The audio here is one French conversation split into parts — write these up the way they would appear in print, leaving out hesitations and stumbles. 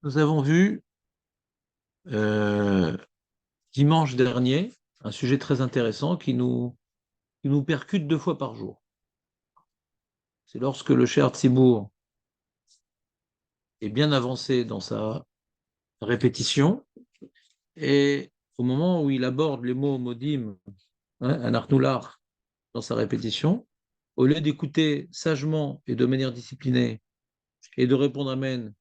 Nous avons vu euh, dimanche dernier un sujet très intéressant qui nous percute 2 fois par jour. C'est lorsque le cher Tzimour est bien avancé dans sa répétition et au moment où il aborde les mots modim, un arnoular dans sa répétition, au lieu d'écouter sagement et de manière disciplinée et de répondre Amen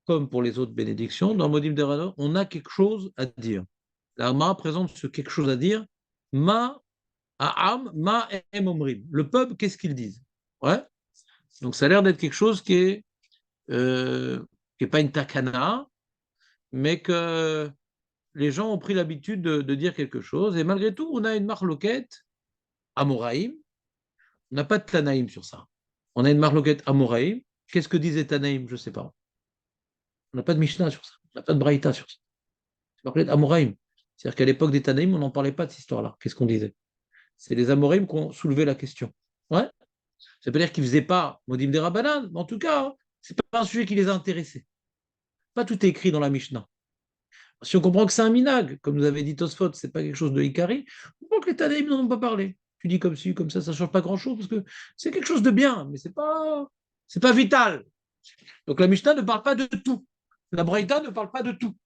comme pour les autres bénédictions, dans Modim Derano, on a quelque chose à dire. La Gemara présente ce quelque chose à dire. Ma A'am, ma em omrim. Le peuple, qu'est-ce qu'ils disent? Ouais. Donc ça a l'air d'être quelque chose qui est pas une takana, mais que les gens ont pris l'habitude de dire quelque chose. Et malgré tout, on a une marloquette Amoraïm. On n'a pas de Tanaïm sur ça. On a une marloquette Amoraïm. Qu'est-ce que disait Tanaïm? Je ne sais pas. On n'a pas de Mishnah sur ça. On n'a pas de Braïta sur ça. C'est marloquette Amoraïm. C'est-à-dire qu'à l'époque des Tanaïm, on n'en parlait pas de cette histoire-là. Qu'est-ce qu'on disait? C'est les Amoraïm qui ont soulevé la question. Ouais. Ça veut pas dire qu'ils ne faisaient pas Modim des Rabbanan, mais en tout cas, c'est pas un sujet qui les a intéressés. Pas tout est écrit dans la Mishnah. Si on comprend que c'est un minag, comme nous avait dit Tosfot, c'est pas quelque chose de Ikari, on comprend que les Tanaïm n'en ont pas parlé. Tu dis comme ci, comme ça change pas grand-chose, parce que c'est quelque chose de bien, mais c'est pas vital. Donc la Mishnah ne parle pas de tout. La Braïta ne parle pas de tout.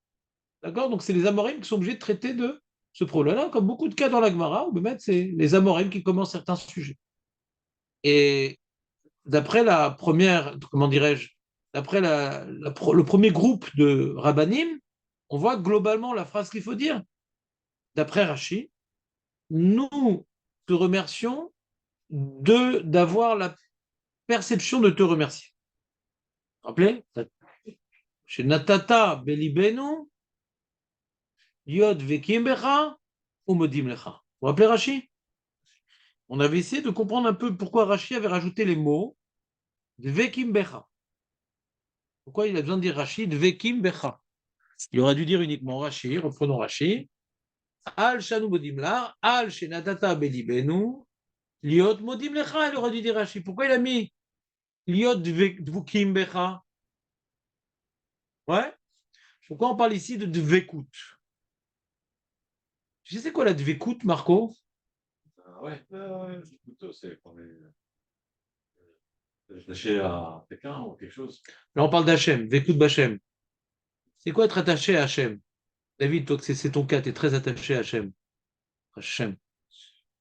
D'accord. Donc c'est les Amorim qui sont obligés de traiter de ce problème-là, comme beaucoup de cas dans la Gemara, où c'est les Amorim qui commencent certains sujets. Et d'après la première, comment dirais-je, d'après le premier groupe de Rabbanim, on voit globalement la phrase qu'il faut dire. D'après Rashi, nous te remercions d'avoir la perception de te remercier. Vous vous rappelez? Chez Natata Belibenu, Yod Vekim Becha, ou Modim Lecha. Vous vous rappelez Rashi? On avait essayé de comprendre un peu pourquoi Rashi avait rajouté les mots de Vekim Becha. Pourquoi il a besoin de dire Rashi de Vekim Becha? Il aurait dû dire uniquement Rashi, reprenons Rashi. Al Shanu Modim La, Al Shenatata Belibenu, Liot Modim Lecha, il aurait dû dire Rashi. Pourquoi il a mis Liot Dvukim Becha? Ouais. Pourquoi on parle ici de Dvekut? Tu sais quoi la Dvekut, Marco? Ouais, plutôt, c'est qu'on est attaché à quelqu'un ou quelque chose. Là, on parle d'Hachem, Vekut Bachem. C'est quoi être attaché à Hachem? David, toi, que c'est ton cas, tu es très attaché à Hachem. Hachem.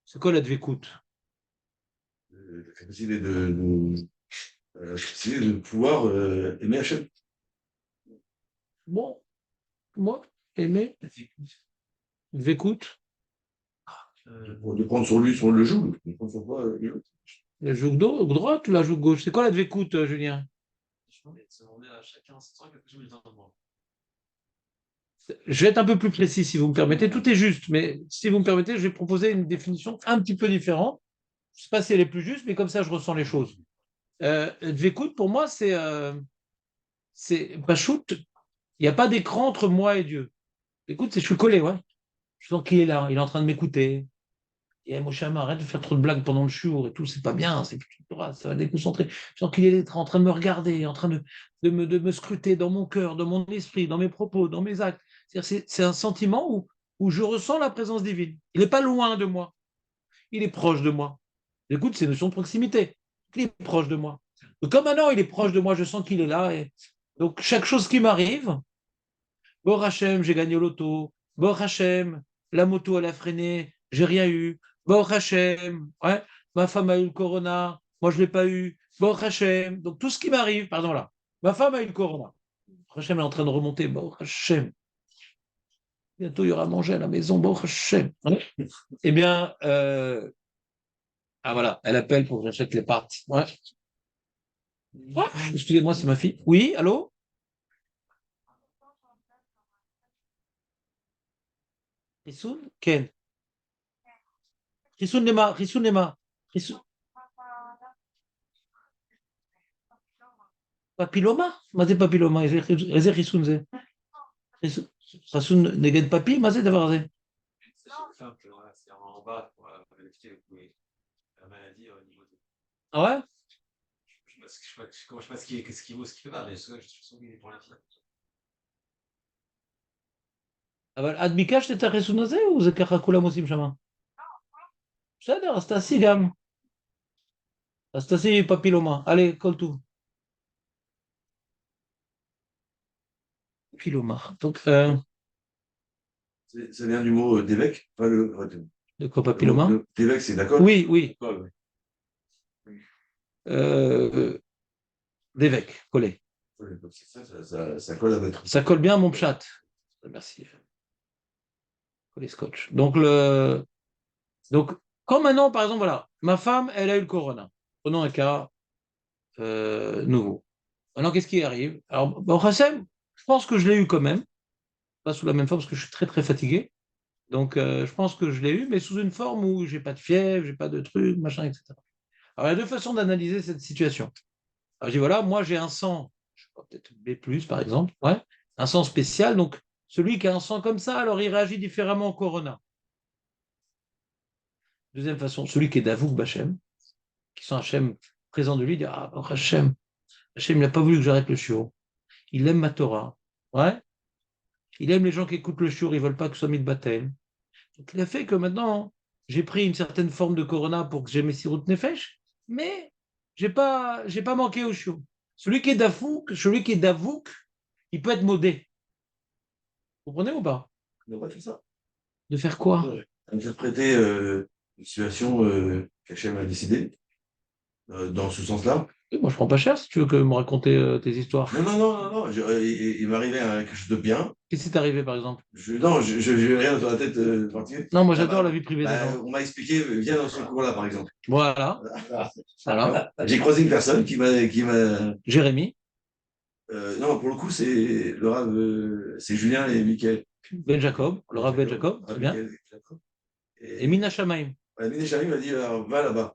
C'est quoi la Dvekut? La capacité capacité de pouvoir aimer Hachem. Bon, moi, aimer, Dvekut, De prendre sur lui, sur le joug, de prendre sur toi, la joue droite ou la joue gauche? C'est quoi la Dvekut, Julien? on est à chacun, c'est vrai que je me moi. Je vais être un peu plus précis si vous me permettez. Tout est juste, mais si vous me permettez, je vais proposer une définition un petit peu différente. Je ne sais pas si elle est plus juste, mais comme ça, je ressens les choses. Dvekut, pour moi, c'est Pachout. Il n'y a pas d'écran entre moi et Dieu. Écoute, je suis collé, ouais. Je sens qu'il est là, il est en train de m'écouter. Et mon chien, arrête de faire trop de blagues pendant le show et tout, c'est pas bien, c'est ça va déconcentrer. Je sens qu'il est en train de me regarder, en train de me scruter dans mon cœur, dans mon esprit, dans mes propos, dans mes actes. C'est un sentiment où je ressens la présence divine. Il n'est pas loin de moi, il est proche de moi. Écoute, c'est une notion de proximité. Il est proche de moi. Donc, comme maintenant il est proche de moi, je sens qu'il est là. Et donc, chaque chose qui m'arrive, Bor Hachem, j'ai gagné au loto. Bor Hachem, la moto, elle a freiné, j'ai rien eu. Bor Hachem, ouais, ma femme a eu le corona, moi je ne l'ai pas eu. Bor Hachem, donc tout ce qui m'arrive, pardon là, ma femme a eu le corona. Hachem est en train de remonter, Bor Hachem. Bientôt il y aura à manger à la maison, Bor Hachem. Ouais. Eh bien, ah voilà, elle appelle pour que j'achète les pâtes. Ouais. Ouais. Excusez-moi, c'est ma fille. Oui, allô? Rissoun? Ken? Rissoun Nema, Rissoun Nema. Rissoun... Papilloma? מה זה פפילומה? איזה חיסון זה? חיסון נגד פפי? מה זה הדבר הזה? C'est simple, voilà, c'est en bas pour vérifier la maladie au niveau de. Ah ouais? Je ne sais pas ce qui vaut, ce qui ne fait pas, mais je suis sûr qu'il est pour la fille. אבל את ביקשת את החיסון הזה, או זה ככה כולם עושים שמה? בסדר, אז תעשי גם. אז תעשי פפילומה. allez, כל טוב. פפילומה. Donc, Ça vient du mot d'évêque, pas de quoi papilloma? D'évêque, c'est d'accord? Oui, oui. Ouais. D'évêque, collé. Ouais, donc ça colle à votre. Ça colle bien à mon chat. Merci. Collé scotch. Donc, quand maintenant, par exemple, voilà, ma femme, elle a eu le corona. Prenons un cas nouveau. Maintenant, qu'est-ce qui arrive? Alors, bon, Hassem, je pense que je l'ai eu quand même. Pas sous la même forme parce que je suis très très fatigué. Donc, je pense que je l'ai eu, mais sous une forme où j'ai pas de fièvre, j'ai pas de trucs, machin, etc. Alors, il y a deux façons d'analyser cette situation. Alors, je dis voilà, moi j'ai un sang, je sais pas, peut-être B+, par exemple, ouais, un sang spécial. Donc, celui qui a un sang comme ça, alors il réagit différemment au corona. Deuxième façon, celui qui est d'Avouk Bachem, qui sent Hachem présent de lui, il dit ah, Hachem, Hachem, il n'a pas voulu que j'arrête le shiur. Il aime ma Torah. Ouais. Il aime les gens qui écoutent le shiur, ils ne veulent pas que ce soit mis de baptême. Donc, il a fait que maintenant, j'ai pris une certaine forme de corona pour que j'ai mes siroutes nefesh, mais j'ai pas manqué au shiur. Celui qui est d'Avouk, il peut être modé. Vous comprenez ou pas? On va faire ça. De faire quoi? Interpréter une situation qu'Hachem a décidé dans ce sens-là. Oui, moi, je prends pas cher si tu veux que me raconter tes histoires. Non. Il m'arrivait quelque chose de bien. Qu'est-ce qui t'est arrivé, par exemple? Non, je n'ai rien dans la tête particulier. Non, moi, j'adore la vie privée des gens. On m'a expliqué, viens dans ce cours-là, par exemple. Voilà. Voilà. J'ai croisé une personne qui m'a. Jérémy. Non, pour le coup, c'est le Rav, c'est Julien et Mickaël. Ben Jacob, le Rav Ben Jacob, très bien. Et Mina Shamaim. Mina Shamaim m'a dit va là-bas.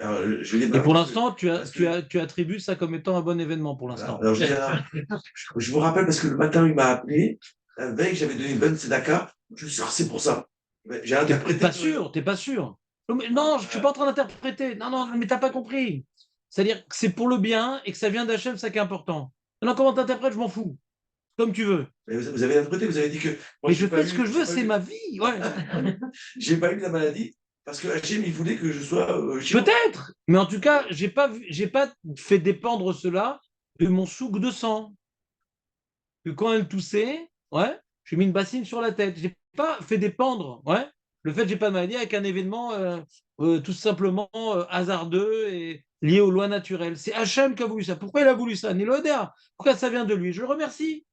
Alors, et pour l'instant, tu attribues ça comme étant un bon événement pour l'instant. Alors, je vous rappelle parce que le matin, il m'a appelé. La veille, j'avais donné une bonne tzedaka. Je me suis dit, c'est pour ça. J'ai interprété. T'es pas sûr. Non, je ne suis pas en train d'interpréter. Non, mais t'as pas compris. C'est-à-dire que c'est pour le bien et que ça vient d'Hachem, ça qui est important. Non, comment t'interprètes, je m'en fous. Comme tu veux. Mais vous avez interprété, vous avez dit que. Mais je fais ce que je veux, c'est ma vie. Ouais. J'ai pas eu la maladie. Parce que Hachem, il voulait que je sois. Peut-être, mais en tout cas, j'ai pas fait dépendre cela de mon souk de sang. Que quand elle toussait, ouais, j'ai mis une bassine sur la tête. J'ai pas fait dépendre, ouais, le fait que j'ai pas de maladie avec un événement tout simplement hasardeux et lié aux lois naturelles. C'est Hachem qui a voulu ça. Pourquoi il a voulu ça? Nilodéa. Pourquoi ça vient de lui? Je le remercie.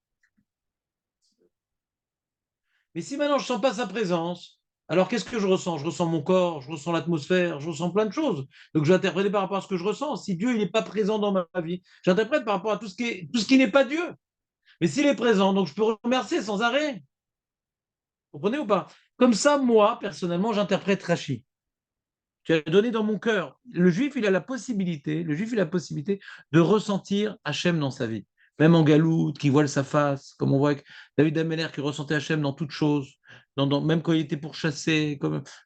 Mais si maintenant je sens pas sa présence, alors qu'est-ce que je ressens? Je ressens mon corps, je ressens l'atmosphère, je ressens plein de choses. Donc je vais interpréter par rapport à ce que je ressens. Si Dieu n'est pas présent dans ma vie, j'interprète par rapport à tout ce qui n'est pas Dieu. Mais s'il est présent, donc je peux remercier sans arrêt. Vous comprenez ou pas? Comme ça, moi, personnellement, j'interprète Rachi. Tu as donné dans mon cœur. Le juif, il a la possibilité de ressentir Hachem dans sa vie. Même en galoute, qui voile sa face, comme on voit avec David Ameller qui ressentait Hachem dans toute chose, même quand il était pourchassé,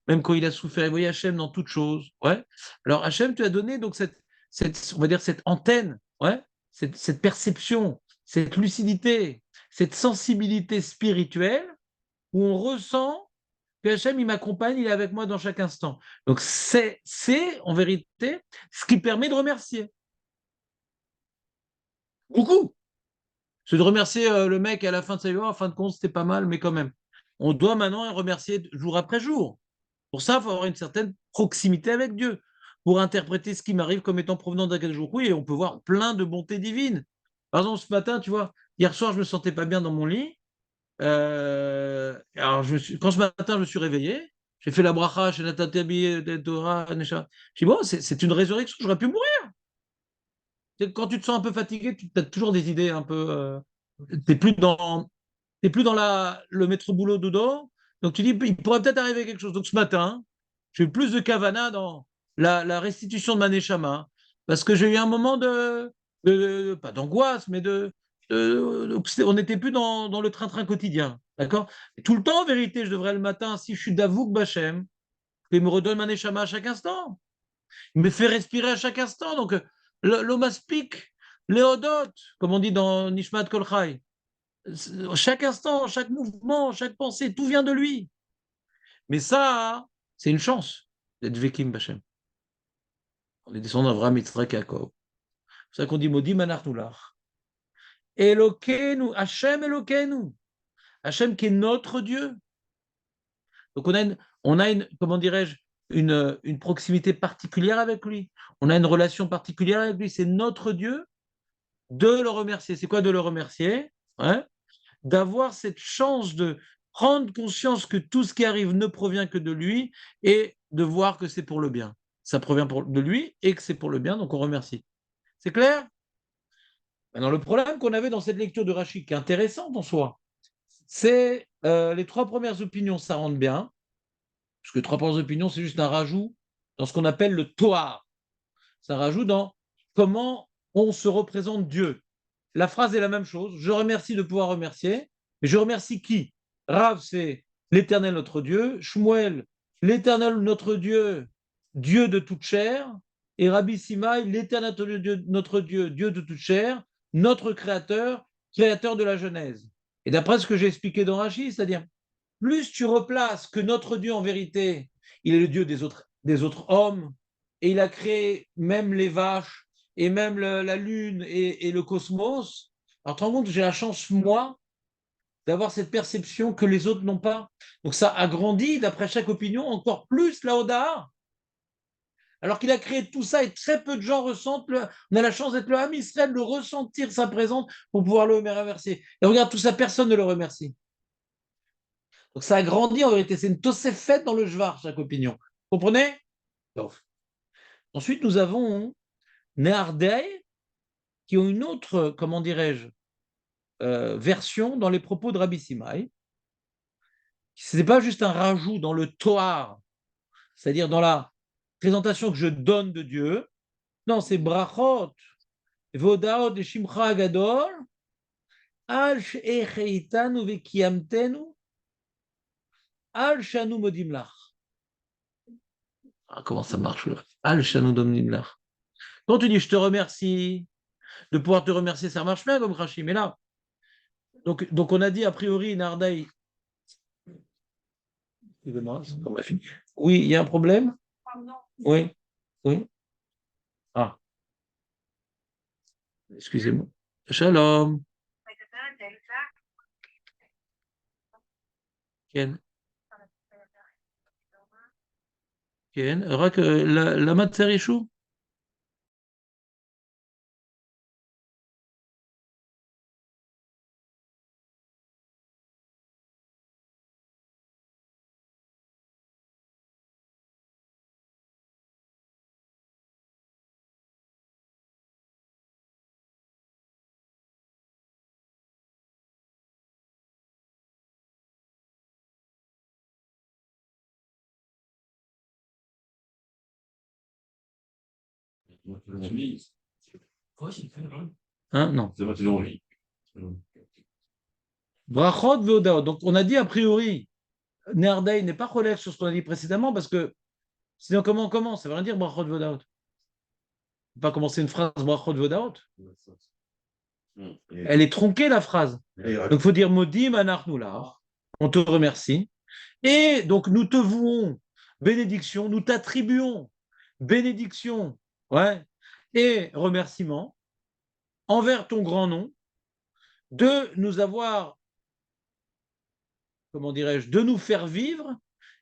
même quand il a souffert, il voyait Hachem dans toute chose. Ouais. Alors Hachem, tu as donné donc on va dire cette antenne, ouais, cette perception, cette lucidité, cette sensibilité spirituelle où on ressent que Hachem, il m'accompagne, il est avec moi dans chaque instant. Donc, c'est en vérité ce qui permet de remercier. Beaucoup. C'est de remercier le mec à la fin de sa vie. En fin de compte, c'était pas mal, mais quand même. On doit maintenant remercier jour après jour. Pour ça, il faut avoir une certaine proximité avec Dieu pour interpréter ce qui m'arrive comme étant provenant d'un jour. Oui, et on peut voir plein de bontés divines. Par exemple, ce matin, tu vois, hier soir, je ne me sentais pas bien dans mon lit. Alors, quand ce matin, je me suis réveillé, j'ai fait la bracha, chez Natatabi, Torah, Nesha. J'ai dit, bon, c'est une résurrection, j'aurais pu mourir. Quand tu te sens un peu fatigué, tu as toujours des idées un peu. Tu n'es plus dans, le maître boulot dodo. Donc, tu dis, il pourrait peut-être arriver quelque chose. Donc, ce matin, j'ai eu plus de kavana dans la restitution de ma neshama, parce que j'ai eu un moment pas d'angoisse, mais on n'était plus dans le train-train quotidien. D'accord? Et tout le temps, en vérité, je devrais le matin, si je suis d'Avouk Bachem, il me redonne ma neshama à chaque instant. Il me fait respirer à chaque instant. Donc, l'omaspik, léodot, comme on dit dans Nishmat Kolchai, Chaque instant, chaque mouvement, chaque pensée, tout vient de lui. Mais ça, c'est une chance d'être Vekim Bachem. On est descendant d'Avraham, Yitzhak, Yaakov. C'est ça qu'on dit Modim Anarnulach. Elokeinu, Hachem Elokeinu. Hachem qui est notre Dieu. Donc comment dirais-je, une proximité particulière avec lui. On a une relation particulière avec lui. C'est notre Dieu de le remercier. C'est quoi de le remercier? Ouais. D'avoir cette chance de prendre conscience que tout ce qui arrive ne provient que de lui et de voir que c'est pour le bien. Ça provient de lui et que c'est pour le bien, donc on remercie. C'est clair? Maintenant, le problème qu'on avait dans cette lecture de Rachid, qui est intéressante en soi, c'est les trois premières opinions, ça rentre bien, parce que les trois premières opinions, c'est juste un rajout dans ce qu'on appelle le Toar. C'est un rajout dans comment on se représente Dieu. La phrase est la même chose. Je remercie de pouvoir remercier. Mais je remercie qui? Rav, c'est l'Éternel notre Dieu. Shmuel, l'Éternel notre Dieu, Dieu de toute chair. Et Rabbi Simaï, l'Éternel notre Dieu, Dieu de toute chair, notre Créateur, Créateur de la Genèse. Et d'après ce que j'ai expliqué dans Rachid, c'est-à-dire, plus tu replaces que notre Dieu en vérité, il est le Dieu des autres hommes, et il a créé même les vaches, et même la lune et le cosmos. Alors, tu te rends compte, j'ai la chance, moi, d'avoir cette perception que les autres n'ont pas. Donc, ça agrandit, d'après chaque opinion, encore plus la Oda. Alors qu'il a créé tout ça et très peu de gens ressentent, on a la chance d'être le Ham Israël, de ressentir sa présence pour pouvoir le remercier. Et regarde, tout ça, personne ne le remercie. Donc, ça agrandit en vérité. C'est une tossée dans le jvar, chaque opinion. Vous comprenez? Donc, ensuite, nous avons Néardei, qui ont une autre, comment dirais-je, version dans les propos de Rabbi Simaï. Ce n'est pas juste un rajout dans le Toar, c'est-à-dire dans la présentation que je donne de Dieu. Non, c'est Brachot, Vodaot et Shimcha Gadol, Al She'echeitanu Vekiamtenu, Al Shanu Modimlach. Ah, comment ça marche là? Al Shanu Modimlach. Quand tu dis je te remercie, de pouvoir te remercier, ça marche bien comme Rachid, mais là, donc on a dit a priori Nardai. Excusez-moi, oui, il y a un problème? Oui, oui. Ah, excusez-moi. Shalom. Ken. Ken. Rak, lama tserichou? Hein, non. Brachot ve'odaot. Donc on a dit a priori, Nardai n'est pas relève sur ce qu'on a dit précédemment parce que sinon comment on commence? Ça veut rien dire brachot ve'odaot. On ne peut pas commencer une phrase brachot ve'odaot. Elle est tronquée la phrase. Donc il faut dire modim anarnulach. On te remercie. Et donc nous te vouons bénédiction, nous t'attribuons bénédiction, ouais, et remerciement envers ton grand nom de nous avoir, comment dirais-je, de nous faire vivre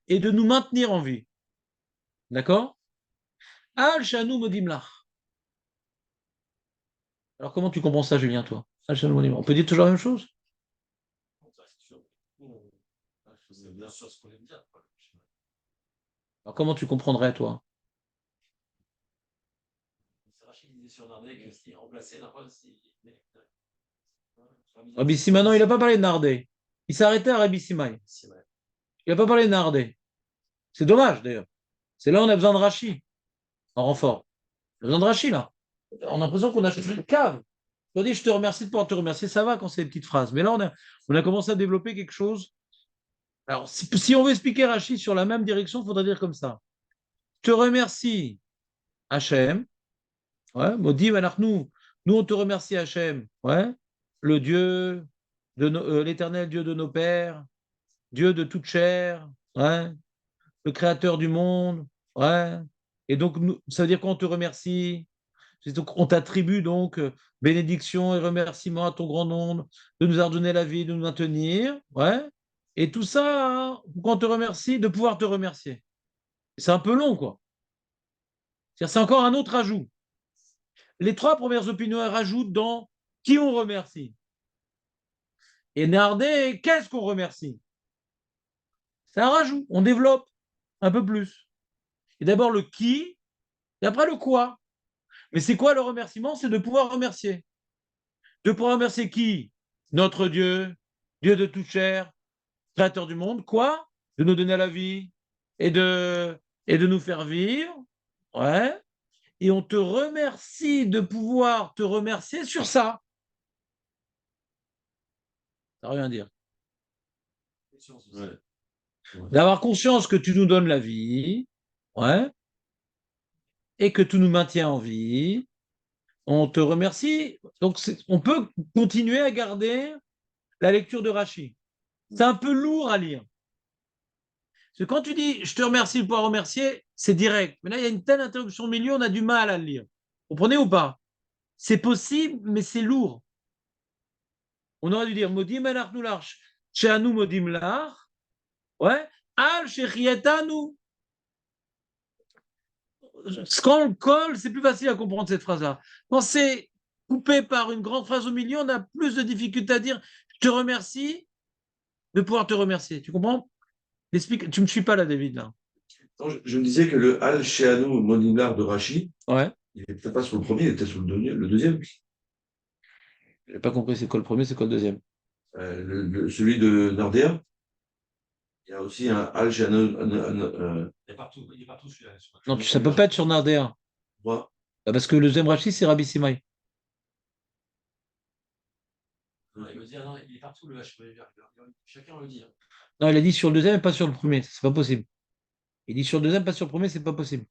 et de nous maintenir en vie. D'accord? Al Shanu Modimlach. Alors comment tu comprends ça, Julien, toi? Al Shanu Modimlach. On peut dire toujours la même chose? Alors comment tu comprendrais, toi? Rabbi Simanon, il n'a pas parlé de Nardé. Il s'est arrêté à Rabbi Simaï. Il n'a pas parlé de Nardé. C'est dommage, d'ailleurs. C'est là où on a besoin de Rachi, en renfort. On a besoin de Rachi, là. On a l'impression qu'on a changé de cave. On dit, je te remercie de pouvoir te remercier, ça va quand c'est des petites phrases. Mais là, on a commencé à développer quelque chose. Alors, si on veut expliquer Rachi sur la même direction, il faudrait dire comme ça. Je te remercie, Hachem. Ouais, Maudit, nous, on te remercie, Hachem. Ouais, le Dieu l'Éternel Dieu de nos pères, Dieu de toute chair, ouais, le Créateur du monde, ouais. Et donc, ça veut dire qu'on te remercie. Donc, on t'attribue donc bénédiction et remerciement à ton grand nombre de nous avoir donné la vie, de nous maintenir, ouais. Et tout ça, hein, pour qu'on te remercie, de pouvoir te remercier. C'est un peu long, quoi. C'est encore un autre ajout. Les trois premières opinions, elles rajoutent dans qui on remercie. Et Nardé, qu'est-ce qu'on remercie? C'est un rajout. On développe un peu plus. Et d'abord le qui, et après le quoi. Mais c'est quoi le remerciement? C'est de pouvoir remercier. De pouvoir remercier qui? Notre Dieu, Dieu de toute chair, créateur du monde. Quoi? De nous donner la vie et de nous faire vivre. Ouais. Et on te remercie de pouvoir te remercier sur ça. Ça ne veut rien dire. Ouais. D'avoir conscience que tu nous donnes la vie, ouais, et que tu nous maintiens en vie. On te remercie. Donc, on peut continuer à garder la lecture de Rachid. C'est un peu lourd à lire. Parce que quand tu dis je te remercie de pouvoir remercier, c'est direct. Mais là, il y a une telle interruption au milieu, on a du mal à le lire. Vous comprenez ou pas? C'est possible, mais c'est lourd. On aurait dû dire Modim anachnu l'arch. She'anu modim lach. Ouais. Al shechietanu. Quand on le colle, c'est plus facile à comprendre cette phrase-là. Quand c'est coupé par une grande phrase au milieu, on a plus de difficultés à dire je te remercie de pouvoir te remercier. Tu comprends? Explique. Tu me suis pas là, David, là. Non, je me disais que le Al Sheanu Monilar de Rachi, Ouais. il n'était pas sur le premier, il était sur le deuxième. J'ai pas compris c'est quoi le premier, c'est quoi le deuxième. Celui de Nordea, il y a aussi un Al Sheanu. Il est partout celui-là. Non, ça peut pas être sur Nardéa. Moi, Parce que le deuxième Rachid, c'est Rabbi Simaï. Il veut dire, non, il est partout le H. Chacun le dit. Hein. Non, il a dit sur le deuxième et pas sur le premier. C'est pas possible. Il dit sur le deuxième, pas sur le premier, c'est pas possible.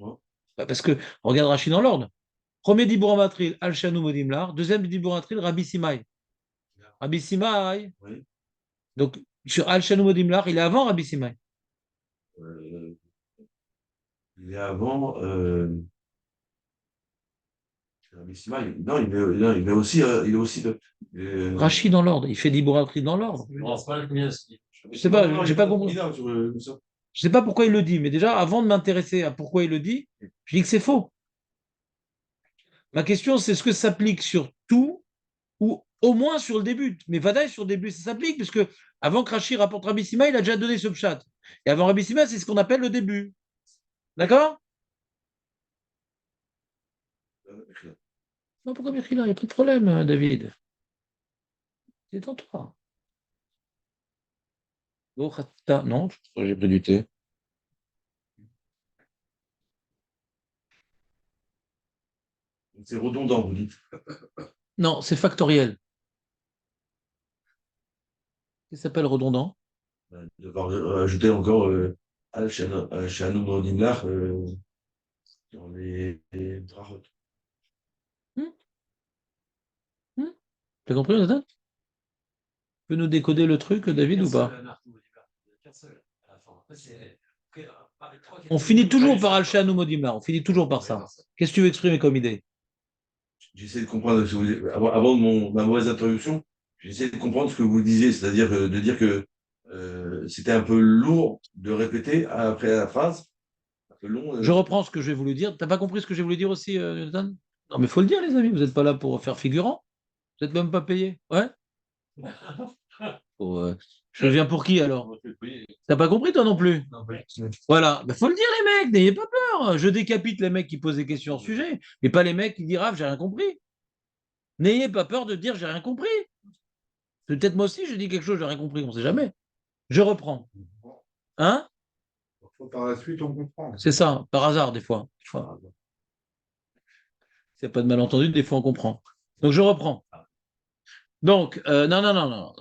moi. Parce que, regarde Rachid dans l'ordre. Premier Dibour Matril, Al-Shanou Modimlar. Deuxième Dibour Matril, Rabbi Simaï. Rabbi Simaï. Oui. Donc, sur Al-Shanou Modimlar, il est avant Rabbi Simaï. Euh, il est avant. Non, non, il est aussi. Il est aussi Rachid dans l'ordre. Il fait Dibour Matril dans l'ordre. Non, c'est pas le premier. Je sais pas, j'ai pas compris. Je sais pas pourquoi il le dit, mais déjà, avant de m'intéresser à pourquoi il le dit, je dis que c'est faux. Ma question, c'est est-ce que ça s'applique sur tout ou au moins sur le début? Mais Vadaï, sur le début, ça s'applique, puisque avant que Rachid rapporte Rabbi Sima, il a déjà donné ce pshat. Et avant Rabbi Sima, c'est ce qu'on appelle le début. D'accord? Non, pourquoi Mechila? Il n'y a pas de problème, David. Détends-toi. Non, je crois que j'ai pris du thé. C'est redondant, vous dites. Non, c'est factoriel. Ça s'appelle redondant. Devoir ajouter encore Al Sheanu Monilar dans les drahot. Hmm. T'as compris, Nathan? Tu peux nous décoder le truc, David, ou pas? On finit toujours par Al-Shanu Modimar. On finit toujours par ça. Qu'est-ce que tu veux exprimer comme idée? J'essaie de comprendre ce que vous avant ma mauvaise introduction, j'essaie de comprendre ce que vous disiez, c'est-à-dire de dire que c'était un peu lourd de répéter après la phrase. Un peu long. Je reprends ce que j'ai voulu dire. T'as pas compris ce que j'ai voulu dire aussi, Nathan? Non, mais il faut le dire, les amis. Vous n'êtes pas là pour faire figurant. Vous n'êtes même pas payé. Ouais? Je viens pour qui alors? T'as pas compris toi non plus? Voilà. Il faut le dire, les mecs. N'ayez pas peur. Je décapite les mecs qui posent des questions au sujet, mais pas les mecs qui disent ah, j'ai rien compris. N'ayez pas peur de dire j'ai rien compris. Peut-être moi aussi, je dis quelque chose, j'ai rien compris. On ne sait jamais. Je reprends. Hein? Par la suite, on comprend. C'est ça, par hasard, des fois. S'il n'y a pas de malentendu, des fois on comprend. Donc je reprends. Donc, non.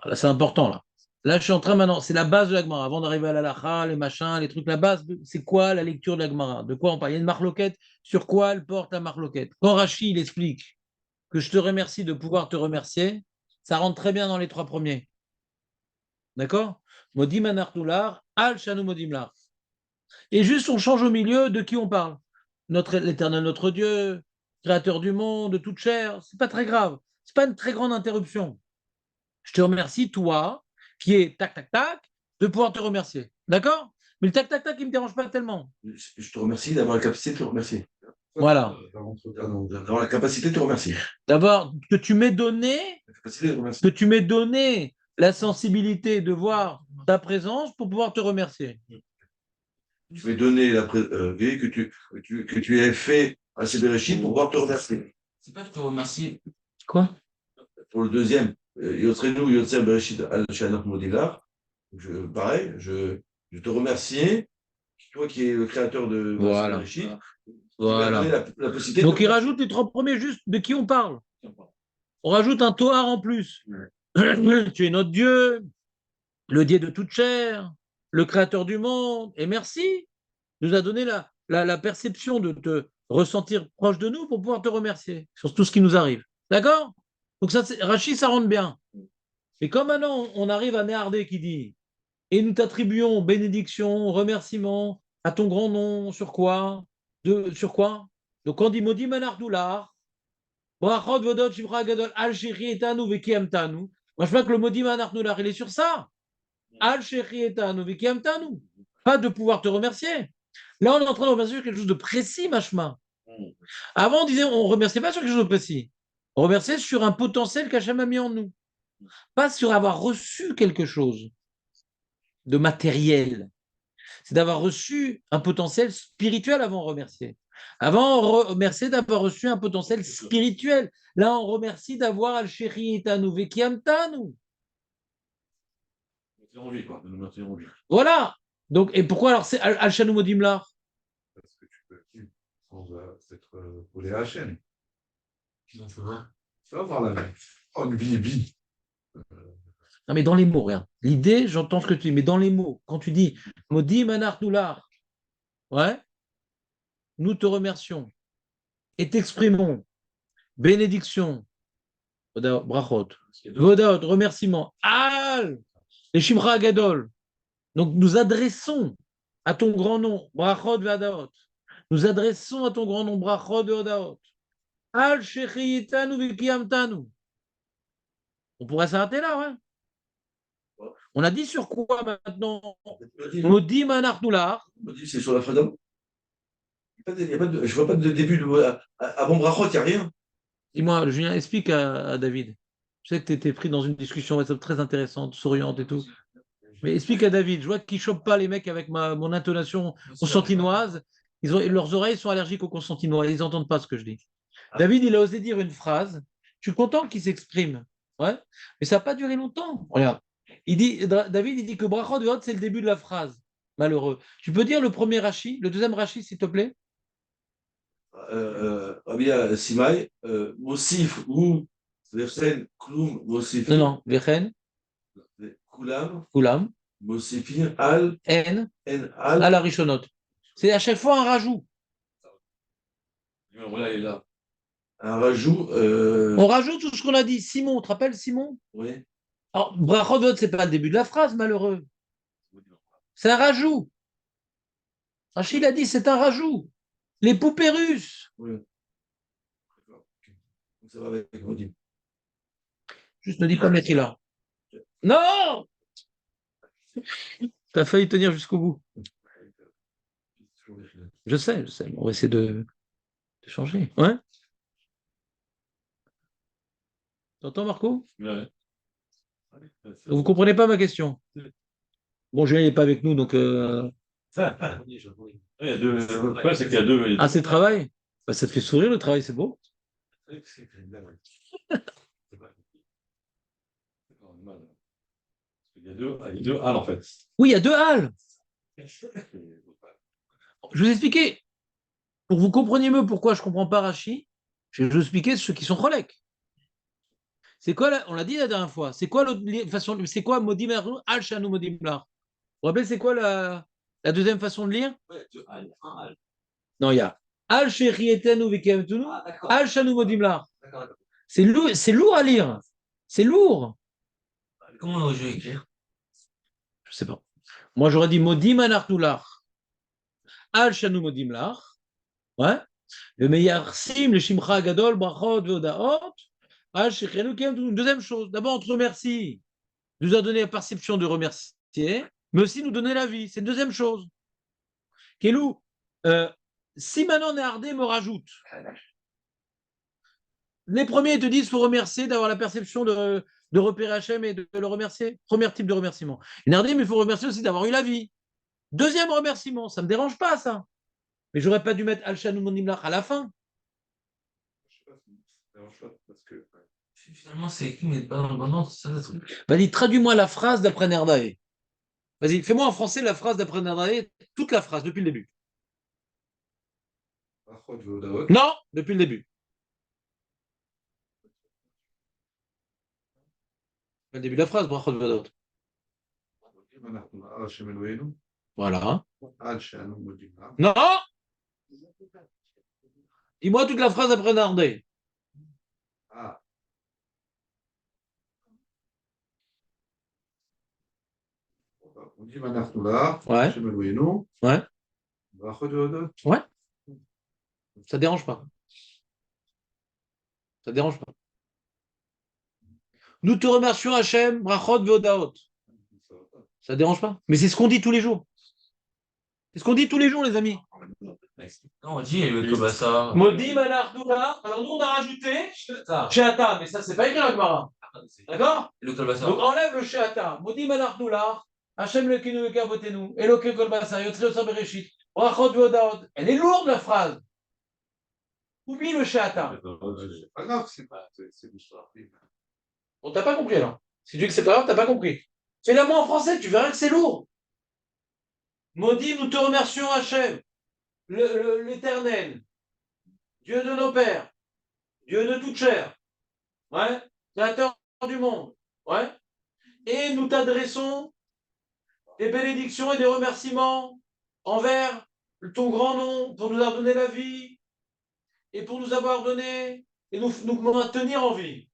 Là, c'est important, là. Là, je suis en train maintenant, c'est la base de la Gemara. Avant d'arriver à la lacha, les machins, les trucs, la base, c'est quoi la lecture de la Gemara? De quoi on parle? Il y a une marloquette. Sur quoi elle porte la marloquette? Quand Rachid, il explique que je te remercie de pouvoir te remercier, Ça rentre très bien dans les trois premiers. D'accord? Modim anartular, al shanu modimlar. Et juste, on change au milieu de qui on parle. L'Éternel, notre Dieu, créateur du monde, de toute chair. C'est pas très grave. C'est pas une très grande interruption. Je te remercie, toi, qui est tac, tac, tac, de pouvoir te remercier. D'accord? Mais le tac, tac, tac, il ne me dérange pas tellement. Je te remercie d'avoir la capacité de te remercier. Voilà. D'avoir la capacité de te remercier. D'abord, que tu m'aies donné, La capacité de te remercier. que tu m'aies donné la sensibilité de voir ta présence pour pouvoir te remercier. Tu m'as donné que tu aies fait à ces Bereshit pour pouvoir te remercier. C'est pas que je te remercie. Quoi? Pour le deuxième, Yotzrenu, Yotzer Bereshit al Shanach Modilar. Pareil, je te remercie, toi qui es le créateur de Voilà. Bereshit, Voilà. qui m'a donné la possibilité Donc de il rajoute les trois premiers juste de qui on parle. On rajoute un Toar en plus. Tu es notre Dieu, le Dieu de toute chair, le créateur du monde. Et merci, nous a donné la perception de te ressentir proche de nous pour pouvoir te remercier sur tout ce qui nous arrive. D'accord? Donc ça, Rachid, ça rentre bien. Et comme maintenant on arrive à Néardé qui dit et nous t'attribuons bénédiction, remerciement à ton grand nom, sur quoi? Sur quoi? Donc on dit Modi Manardoular, Brachot Vodot Shivra Gadol Al Sheri Etanu Veki Amtanu. Moi je vois que le Modi Manardoular, il est sur ça. Al Sheri Etanu Veki Amtanu. Pas de pouvoir te remercier. Là, on est en train de remercier sur quelque chose de précis, Machma. Avant, on disait, on ne remerciait pas sur quelque chose de précis. On remerciait sur un potentiel qu'Hachem a mis en nous. Pas sur avoir reçu quelque chose de matériel. C'est d'avoir reçu un potentiel spirituel avant de remercier. Avant, on remercie d'avoir reçu un potentiel spirituel. Là, on remercie d'avoir Al-Sheri Etanu Vekiamtanu. Voilà. Donc, et pourquoi alors c'est Al-Shanu Modimlar? Parce que tu peux vivre sans être collé à la chaîne. Tu vas avoir la vie. Oh, une vie. Non, mais dans les mots, regarde. L'idée, j'entends ce que tu dis, mais dans les mots, quand tu dis Modim Anartular, ouais, nous te remercions et t'exprimons bénédiction, brachot, vodot, remerciement, al, les shimra gadol. Donc nous adressons à ton grand nom, brachot vadaot. Nous adressons à ton grand nom, brachot vadaot. Al shechiyitanu vikiamtanu. On pourrait s'arrêter là, ouais. On a dit sur quoi maintenant? Modim anartular. C'est sur la Fredam. Je ne vois pas de début. Avant Brachot, il n'y a rien. Dis-moi, Julien, explique à David. Je sais que tu étais pris dans une discussion WhatsApp très intéressante, souriante et tout. Mais explique à David. Je vois qu'ils ne chopent pas les mecs avec mon intonation constantinoise. Leurs oreilles sont allergiques au constantinois. Ils n'entendent pas ce que je dis. David, il a osé dire une phrase. Je suis content qu'il s'exprime. Ouais. Mais ça n'a pas duré longtemps. Regarde. David, il dit que Brachot de c'est le début de la phrase. Malheureux. Tu peux dire le premier Rashi, le deuxième Rashi, s'il te plaît? Rabbi Simai, Mosif ou Versen, Kloum, Mosif. Non, Vechen, Kulam, Kulam, Mosifin, Al, En, Al. à la Rishonot. C'est à chaque fois un rajout. Voilà, il est là. Un rajout. On rajoute tout ce qu'on a dit. Simon, tu te rappelles Simon? Oui. Alors, Brachot, c'est pas le début de la phrase, malheureux. C'est un rajout. Achille a dit, c'est un rajout. Les poupées russes. Oui. Ça va avec Modim. Juste ne dis pas mettre là. Non! Tu as failli tenir jusqu'au bout. Je sais. On va essayer de changer. Ouais? T'entends, Marco? Ouais. Vous comprenez pas ma question? Bon, Julien n'est pas avec nous, donc. Il y a deux. Le problème, c'est qu'il y a deux. Ah, c'est le travail? Bah, ça te fait sourire, le travail, c'est beau. Il y a deux halles, en fait. Oui, il y a deux halles. Je vous expliquer. Pour que vous compreniez mieux pourquoi je ne comprends pas Rachi, je vais vous expliquer ceux qui sont cholèques. C'est quoi, on l'a dit la dernière fois, c'est quoi l'autre façon, c'est quoi Modim Al Shanu Modim Lar? Vous vous rappelez, c'est quoi la deuxième façon de lire? Ouais, deux halles, un hall. Non, il y a Al Sherietenu Vikemtunu, Al Shanu Modim Lar. D'accord. C'est lourd à lire. C'est lourd. Comment on aurait dû écrire? Je sais pas. Moi, j'aurais dit Modim anarnulach. Al shanu modim lach. Ouais. Le meilleur sim, le shimcha gadol, brachot, veodaot. Al shechenu kem. Une deuxième chose. D'abord, on te remercie. Nous a donné la perception de remercier, mais aussi nous donner la vie. C'est une deuxième chose. Kelou, si maintenant Néardé me rajoute, les premiers te disent qu'il faut remercier, d'avoir la perception de repérer Hachem et de le remercier. Premier type de remerciement. Néardé, mais il faut remercier aussi d'avoir eu la vie. Deuxième remerciement, ça ne me dérange pas, ça. Mais j'aurais pas dû mettre Al-Shanou Monimlach à la fin. Je sais pas, ça me dérange pas parce que. Finalement, c'est écrit, mais pas dans le bon ordre, c'est ça le truc. Vas-y, traduis-moi la phrase d'après Nerdae. Vas-y, fais-moi en français la phrase d'après Nerdae, toute la phrase, depuis le début. Brachot veodaot. Non, depuis le début. Le début de la phrase, brachot vadot. Modim anarnulach al Hashem Eloheinu. Voilà. Al shanu modim lach. Non. Dis-moi toute la phrase d'après Nerdae. Ah. Modim anarnulach al Ouais. Hashem Eloheinu. Ouais. Brachot veodaot. Ouais. Ça dérange pas. Ça dérange pas. Nous te remercions, Hachem, brachot veodaot. Ça dérange pas. Mais c'est ce qu'on dit tous les jours. C'est ce qu'on dit tous les jours, les amis. Non, on dit le Kobasa. Modim anarnulach. Alors nous, on a rajouté Sheata, mais ça, c'est pas écrit dans la Gemara. D'accord? Le Kobasa. Donc enlève le Sheata. Modim anarnulach. Hachem lekinu lekavotenu. Eloke kol basar. Yotzei otzar bereshit. Brachot veodaot. Elle est lourde, la phrase. Oublie le Sheata. C'est pas grave, c'est l'histoire. On t'a pas compris alors. Si tu dis que c'est pas grave, t'as pas compris. Fais-la moi en français, tu verras que c'est lourd. Maudit, nous te remercions, Hachem, l'Éternel, Dieu de nos pères, Dieu de toute chair, ouais, créateur du monde, ouais. Et nous t'adressons des bénédictions et des remerciements envers ton grand nom pour nous avoir donné la vie et pour nous avoir donné et nous maintenir en vie.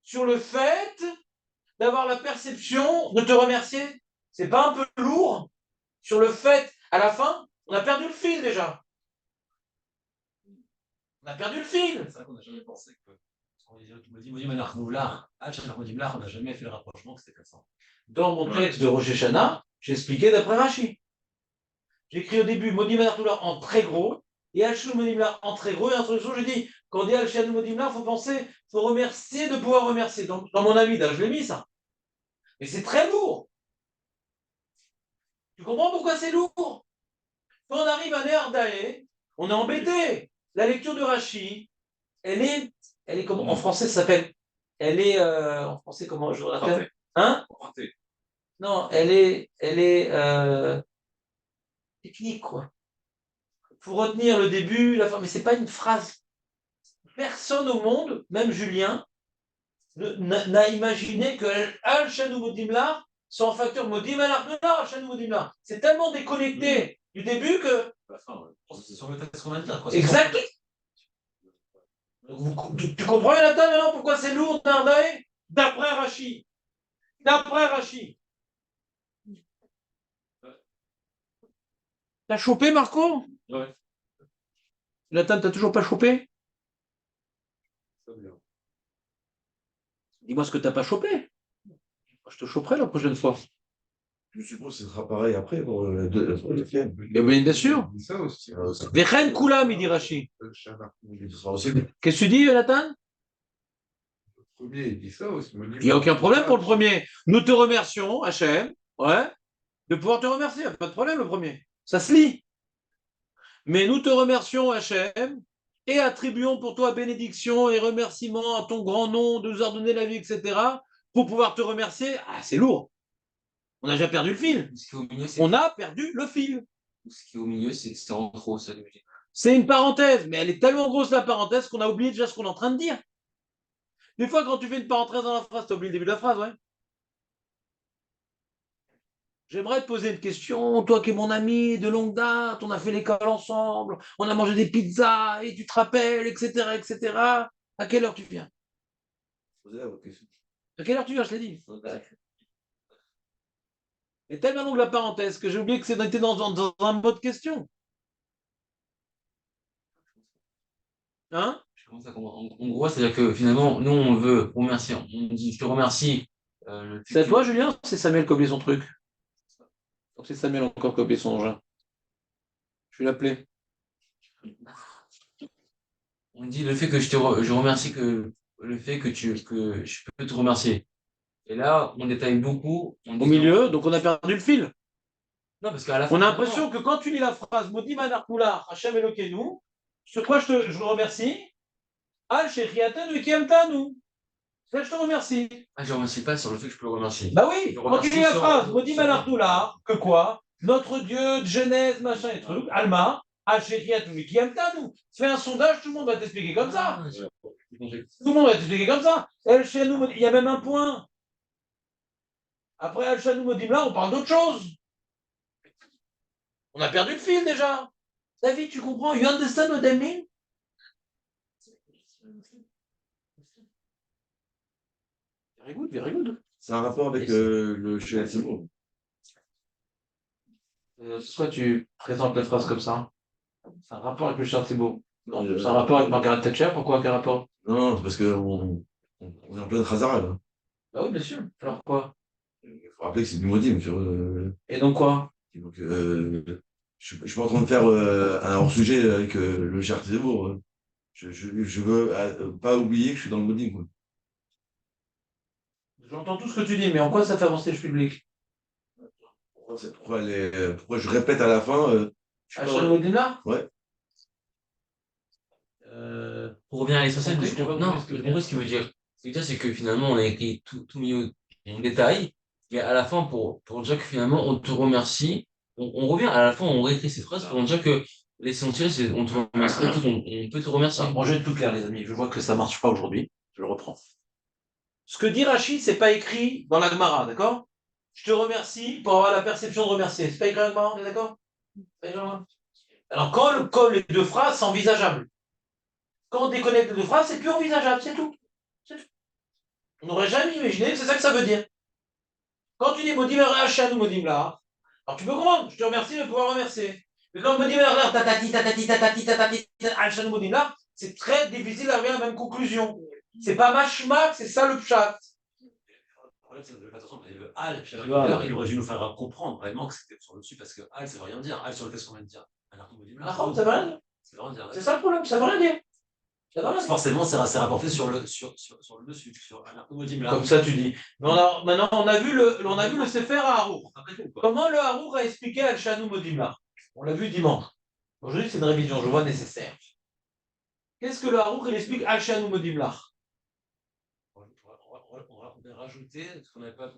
Sur le fait d'avoir la perception de te remercier, c'est pas un peu lourd? Sur le fait, à la fin, on a perdu le fil déjà. On a perdu le fil. C'est vrai qu'on n'a jamais pensé que. On dit Modim anarnulach, Al shanu modim lach, on n'a jamais fait le rapprochement que c'était comme ça. Dans mon texte de Rosh Hashanah, j'ai expliqué d'après Rashi. J'ai écrit au début Modim anarnulach en très gros et Al shanu modim lach en très gros. Et entre les autres, j'ai dit quand on dit Al shanu modim lach, il faut penser, il faut remercier de pouvoir remercier. Dans mon avis, je l'ai mis ça. Mais c'est très lourd. Tu comprends pourquoi c'est lourd? Quand on arrive à Néardae, on est embêté. La lecture de Rashi, elle est comment en français ça s'appelle? Elle est en français comment je l'appelle? Hein? Non, elle est technique quoi. Faut retenir le début, la fin, mais c'est pas une phrase. Personne au monde, même Julien, n'a imaginé que Al Shanu Modimla soit en facteur Modim Anarnulach, Al Shanu Modimla. C'est tellement déconnecté du début que. C'est sur le texte qu'on a dit là. Exact. Tu comprends, Jonathan, maintenant pourquoi c'est lourd, Nardae? D'après Rashi. D'après Rashi. T'as chopé, Marco? Ouais. Jonathan, t'as toujours pas chopé? Dis-moi ce que t'as pas chopé. Je te choperai la prochaine fois. Je suppose que ce sera pareil après pour le deuxième. Bien sûr. Il dit ça aussi. Vechen Koulam, il dit Rashi. Ce sera aussi. Qu'est-ce que tu dis, Jonathan? Le premier, il dit ça aussi. Il n'y a aucun problème pour le premier. Nous te remercions, Hachem, ouais, de pouvoir te remercier. Pas de problème, le premier. Ça se lit. Mais nous te remercions, Hachem, et attribuons pour toi bénédiction et remerciements à ton grand nom, de nous avoir donné la vie, etc. Pour pouvoir te remercier. Ah, c'est lourd. On a déjà perdu le fil. Ce qui est au milieu, On a perdu le fil. Ce qui est au milieu, c'est en trop, ça. C'est une parenthèse, mais elle est tellement grosse la parenthèse qu'on a oublié déjà ce qu'on est en train de dire. Des fois, quand tu fais une parenthèse dans la phrase, tu oublies le début de la phrase, ouais. J'aimerais te poser une question, toi qui es mon ami de longue date, on a fait l'école ensemble, on a mangé des pizzas, et tu te rappelles, etc., etc. À quelle heure tu viens? Posez-la votre question. À quelle heure tu viens, je l'ai dit. Et tellement longue la parenthèse que j'ai oublié que c'était dans un mode question. Hein? Je commence à comprendre. En gros, c'est-à-dire que finalement, nous, on veut remercier. On dit, je te remercie. C'est à toi, Julien? ou C'est Samuel qui a oublié son truc. Donc c'est Samuel encore qui a oublié son engin. Je vais l'appeler. On dit le fait que je remercie le fait que je peux te remercier. Et là, on détaille beaucoup. Au milieu, donc on a perdu le fil. Non, parce qu'à la fin. On a l'impression que quand tu lis la phrase Maudit Manarkula, Hachem Elokeinu, sur quoi je le remercie? Al Shechiatanu Kiamtanu. Ça, je te remercie. Ah, je ne remercie pas sur le fait que je peux le remercier. Bah oui, Je quand tu remercie lis la sur- phrase Maudit sur- Manarkula, que quoi? Notre Dieu de Genèse, machin et truc, Alma, Al Shechiatanu Kiamtanu. Fais un sondage, tout le monde va t'expliquer comme ça. Ah, j'ai compris. Tout le monde va t'expliquer comme ça. El Sheanu, il y a même un point. Après Al Shanu Modimla, on parle d'autre chose. On a perdu le fil déjà. David, tu comprends? You understand what I mean? Very good, very good. C'est un rapport avec le chez Zemmour. Pourquoi tu présentes la phrase comme ça? C'est un rapport avec le chien Thibault. Non, Euh, c'est un rapport avec Margaret Thatcher. Pourquoi quel rapport? Non, c'est parce qu'on on est en pleine Khazara, là. Bah oui, bien sûr. Alors quoi? Il faut rappeler que c'est du Modim. Et donc quoi? Donc, je suis pas en train de faire un hors-sujet avec le cher Zemmour. Hein. Je veux pas oublier que je suis dans le Modim, quoi. J'entends tout ce que tu dis, mais en quoi ça fait avancer le public? Pourquoi je répète à la fin je suis À pas- Charles Modena? Ouais. Pour revenir à l'essentiel, Compris, j'ai pas non, compris ce que j'ai tu compris dis. ce qu'il veut dire. Ce qu'il veut dire, c'est que finalement, on a écrit tout milieu en détail, et à la fin, pour dire que finalement, on te remercie, on revient, à la fin, on réécrit ces phrases pour dire que l'essentiel, c'est on te remercie, on peut te remercier. Moi, je vais être plus clair, les amis. Je vois que ça marche pas aujourd'hui. Je le reprends. Ce que dit Rachid, c'est pas écrit dans la Gemara, d'accord? Je te remercie pour avoir la perception de remercier. C'est pas écrit dans la Gemara, on est d'accord? C'est pas écrit dans la Gemara. Alors, quand on colle les deux phrases, c'est envisageable. Quand on déconnecte les deux phrases, c'est plus envisageable, c'est tout. C'est tout. On n'aurait jamais imaginé que c'est ça que ça veut dire. Quand tu dis Modim Rachad ou Modim là, alors tu peux comprendre, je te remercie de pouvoir remercier. Mais quand Modim tatati, tatati, tatati, tatati, Rachad ou Modim là, c'est très difficile d'arriver à la même conclusion. C'est pas machmak, c'est ça le pshat. Le problème, c'est de attention, le Al, il aurait dû nous faire comprendre vraiment que c'était sur le dessus, parce que Al, ça veut rien dire. Al, sur le texte qu'on vient de dire. Alors qu'on me dit, Ah, ça veut rien dire. ça veut rien dire. C'est ça le problème, ça veut rien dire. Ça veut rien dire. Forcément, c'est rapporté sur le dessus. Comme ça, tu dis. Mais maintenant, on a vu le Sefer à Harour. Comment le Harour a expliqué Al-Shanou Modimla? On l'a vu dimanche. Aujourd'hui, c'est une révision, je vois nécessaire. Qu'est-ce que le Harour il explique Al-Shanou Modimla? On va rajouter ce qu'on n'avait pas un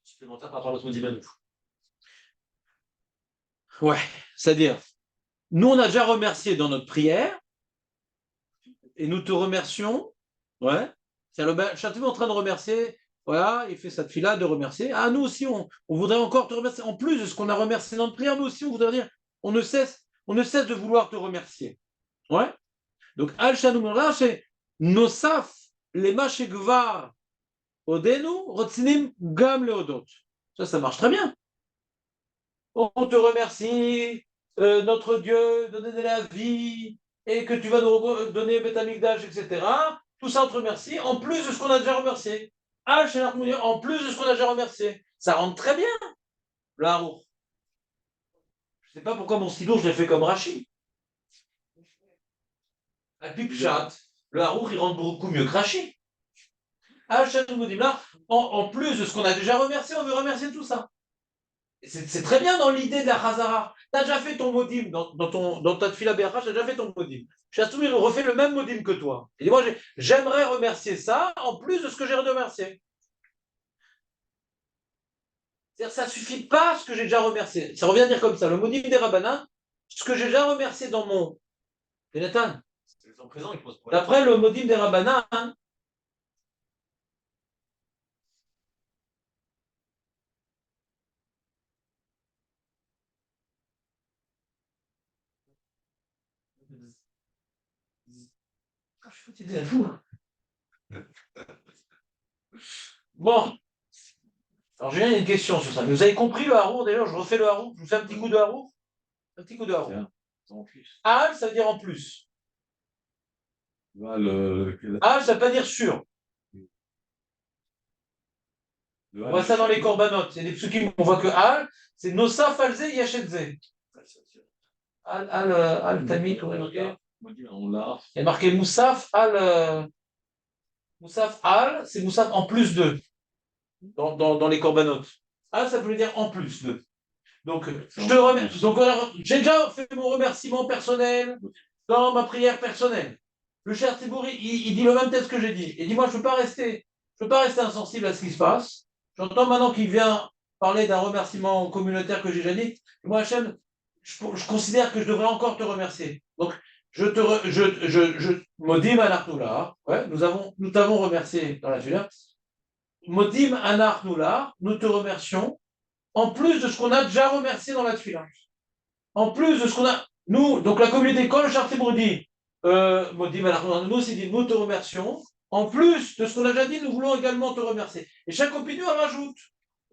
supplémentaire par rapport à l'autre Modimanou. Ouais, c'est-à-dire, nous, on a déjà remercié dans notre prière, et nous te remercions. Ouais. C'est le château en train de remercier. Voilà, il fait cette fila de remercier. Ah, nous aussi, on voudrait encore te remercier. En plus de ce qu'on a remercié dans notre prière, nous aussi, on voudrait dire, on ne cesse de vouloir te remercier. Ouais. Donc, Al-Shanoumra, c'est Nosaf, les Mashegvar, Odenu, Rotzinim, Gam Leodot. Ça marche très bien. On te remercie, notre Dieu, de donner la vie, et que tu vas nous donner Betamikdash, etc. Tout ça, on te remercie, en plus de ce qu'on a déjà remercié. En plus de ce qu'on a déjà remercié. Ça rentre très bien, le Harour. Je ne sais pas pourquoi mon stylo, je l'ai fait comme Rachid. À Pipchat, le Harour, il rentre beaucoup mieux que Rachid. En plus de ce qu'on a déjà remercié, on veut remercier tout ça. C'est très bien dans l'idée de la Khazara. Tu as déjà fait ton modim dans ta fila BRH, tu as déjà fait ton modim. Chastoumi refait le même modim que toi. Et moi, j'aimerais remercier ça en plus de ce que j'ai remercié. C'est-à-dire, ça ne suffit pas ce que j'ai déjà remercié. Ça revient à dire comme ça. Le modim des Rabbanan, ce que j'ai déjà remercié dans mon. C'est Nathan. C'est le temps présent qui pose problème. D'après le modim des Rabbanan, je suis fatigué à fou. Bon, alors j'ai une question sur ça. Vous avez compris le harour déjà? Je refais le harour. Je vous fais un petit coup de harour. Un petit coup de harour. Al, ça veut dire en plus. Al, ça veut pas dire sûr. On voit ça dans les corbanotes. Il y a des psukim on voit que Al, c'est Nosaf Alze Yachetze. Al Tamit, on il y a marqué Moussaf Al. Moussaf Al, c'est Moussaf en plus de. Dans les corbanotes. Al, ça veut dire en plus de. Donc, je te remercie. Donc, j'ai déjà fait mon remerciement personnel dans ma prière personnelle. Le cher Thibouri, il dit le même texte que j'ai dit. Il dit, moi, je ne peux pas rester insensible à ce qui se passe. J'entends maintenant qu'il vient parler d'un remerciement communautaire que j'ai déjà dit. Et moi, Hachem, je considère que je devrais encore te remercier. Donc, Modim Anarnoula, ouais, nous t'avons remercié dans la Tula. Modim Anarnoula, nous te remercions, en plus de ce qu'on a déjà remercié dans la Tula. En plus de ce qu'on a. Nous, donc la communauté, quand le Chartibour dit, nous aussi dit, nous te remercions. En plus de ce qu'on a déjà dit, nous voulons également te remercier. Et chaque opinion elle rajoute.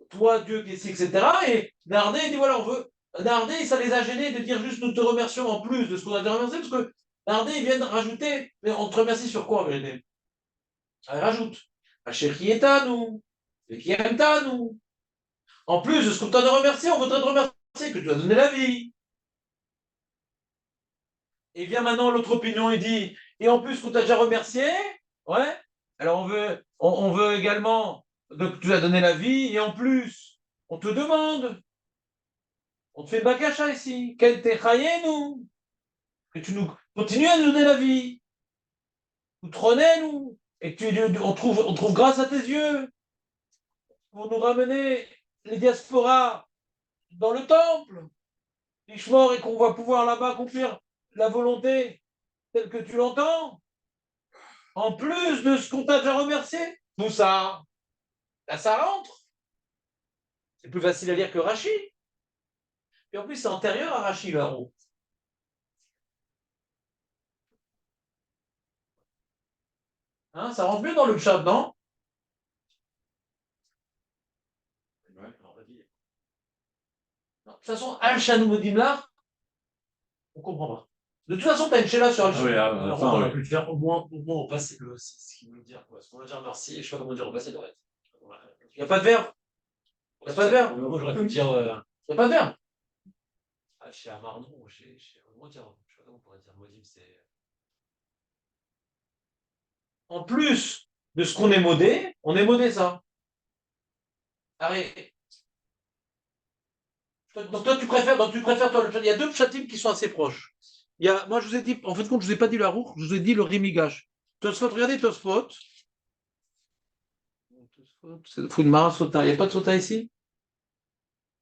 Toi, Dieu, qui est ici, etc. Et Nardé, il dit voilà, on veut. Nardé, ça les a gênés de dire juste nous te remercions en plus de ce qu'on a déjà remercié, parce que Nardé, il vient de rajouter. Mais on te remercie sur quoi, en vérité? Il rajoute. Acherieta, nous. Vekiemta, nous. En plus de ce qu'on t'a remercié, on voudrait te remercier que tu as donné la vie. Et vient maintenant l'autre opinion, il dit, et en plus qu'on t'a déjà remercié, ouais, alors on veut également, donc tu as donné la vie, et en plus, on te demande, on te fait bakasha ici, quel t'es nous, que tu nous continues à nous donner la vie, nous trônez nous, et on trouve grâce à tes yeux, pour nous ramener les diasporas dans le temple, l'Ishmor, et qu'on va pouvoir là-bas accomplir la volonté telle que tu l'entends. En plus de ce qu'on t'a déjà remercié, tout ça, là, ça rentre. C'est plus facile à lire que Rachi. Et en plus, c'est antérieur à Rachi, le haro. Hein, ça rentre mieux dans le chat, non? De toute façon, Al-Shanou Modimlar, on ne comprend pas. De toute façon, tu as une chéla sur Al-Shanou. On a pu le faire au moins au passé, c'est ce qu'il veut dire. Parce qu'on a déjà remercié, je sais pas comment dire au passé, ouais. Il n'y a pas de verbe. Il n'y a pas de verbe. Moi, j'aurais pu dire. Il n'y a pas de verbe. Chez Amarnon, chez Modim, je sais pas comment on pourrait dire Modim, c'est. En plus de ce qu'on est modé ça. Arrête. Donc toi, tu préfères, toi, il y a deux chatim qui sont assez proches. Moi, je vous ai dit, en fait, compte, je vous ai pas dit le harour, je vous ai dit le rimigash. Tosfot, regardez Tosfot. C'est fou de Mara Sota. Il n'y a pas de Sota ici?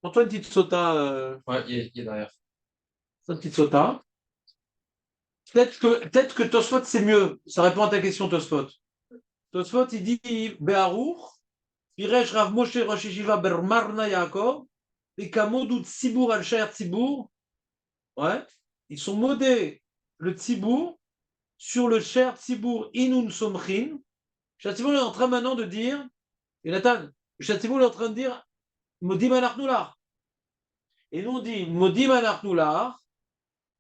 Prends-toi une petite Sota. Ouais, il y a derrière. Une petite Sota. Peut-être que Tosfot, c'est mieux. Ça répond à ta question, Tosfot. Tosfot, il dit Beharour, Piresh Rav Moshe Rosh Yeshiva Ber Marna Yaakov, et Kamodou Tzibur al Shaer Tzibur. Ouais. Ils sont modés le Tzibur sur le Shaer Tzibur Inun Somchin. Le Tzibur est en train maintenant de dire, et Nathan, le Tzibur est en train de dire Modim Anachnoular. Et nous on dit Modim Anachnoular.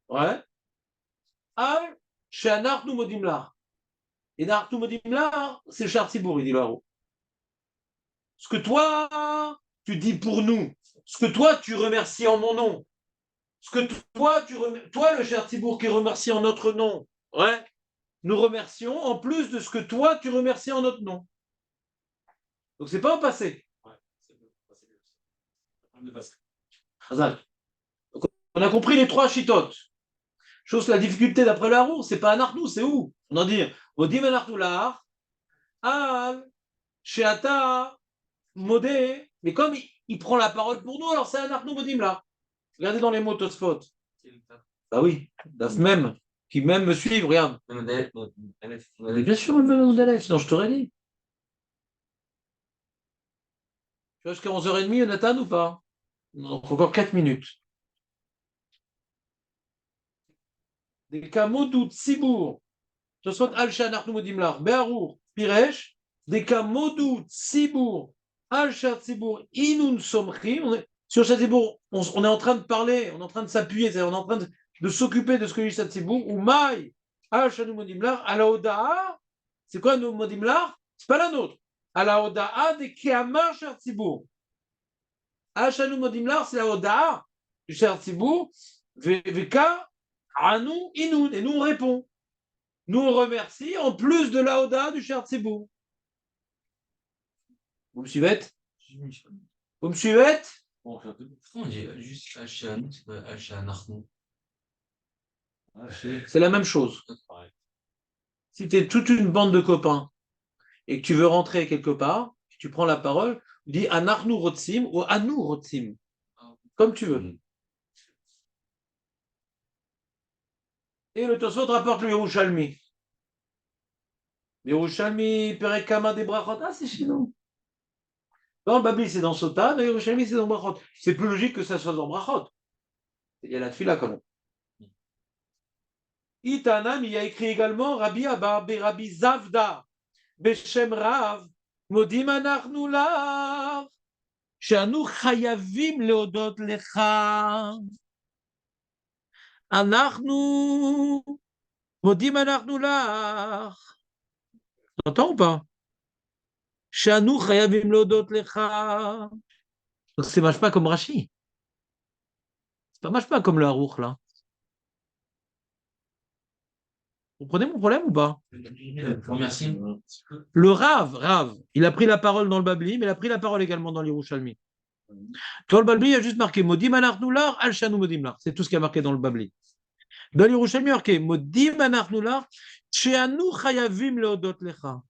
Ouais. Al Sheanachnu Modim Lar. Et Nartu Modimlar, c'est le Tzibur, il dit là-haut. Ce que toi, tu dis pour nous, ce que toi, tu remercies en mon nom, ce que toi, le cher Thibour, qui remercie en notre nom, ouais, nous remercions en plus de ce que toi, tu remercies en notre nom. Donc, c'est pas au passé. Ouais, c'est le passé. Donc, on a compris les trois chitotes. Chose, la difficulté d'après la roue, c'est pas un arnou, c'est où? On en dit, Odim en arnoular, al, sheata, modé, mais comme il prend la parole pour nous, alors c'est un arnou modim là. Regardez dans les mots Tosfot. Bah oui, Daf même, qui même me suivent, regarde. Mais bien sûr, même Moudalef, sinon je t'aurais dit. Tu vois jusqu'à 11h30, Jonathan, ou pas? Donc encore 4 minutes. Des Kamodou Tsibour, Tosfot Al-Shan Arnou Modimlar, Beharour, Piresh, des cas modou, tzibour, al shar tzibour, inun somchim. Sur shar tzibour, on est en train de parler, on est en train de s'appuyer, c'est-à-dire on est en train de s'occuper de ce que dit shar tzibour, ou maï, al shanu modimlar, à la odaa. C'est quoi nous modimlar? C'est pas la nôtre. À la odaa de keamar shar tzibour. Al shanu modimlar, c'est la odaa du shar tzibour, veka, anu, inun. Et nous on répond. Nous, on remercie en plus de la Oda du Cher Tzibour. Vous me suivez? Vous me suivez? Pourquoi on dit juste Hachan, c'est pas Hachanachnu? C'est la même chose. Si tu es toute une bande de copains et que tu veux rentrer quelque part, tu prends la parole, tu dis Anachnu Rotzim ou Anu Rotzim. Comme tu veux. Et le Tosfot rapporte le Yerushalmi. Yerushalmi, Perekama des Brachot. Ah, c'est chez nous. Dans le Babli, c'est dans Sota, dans le Yerushalmi, c'est dans Brachot. C'est plus logique que ça soit dans Brachot. Il y a la tefila quand même. Itanam, il y a écrit également Rabbi Abba, Rabbi Zavda, Beshem Rav, Modim Anachnu Lach, She'anu Chayavim Leodot Lecha. Anachnu, Modim Anachnu Lach. T'entends ou pas? She'anu Chayavim Leodot Lecha. Donc c'est marche pas comme Rashi. C'est pas marche pas comme le Harouch là. Vous comprenez mon problème ou pas? Merci. Le Rav, il a pris la parole dans le Babli, mais il a pris la parole également dans l'Yerushalmi. Dans le Babli, il y a juste marqué Modim Anachnular, Al Shanu Modimlar. C'est tout ce qui a marqué dans le Babli. Dans l'Yerushalmi, il y a marqué Modim Anachnular, Sheanu Chayavim Leodot Lecha.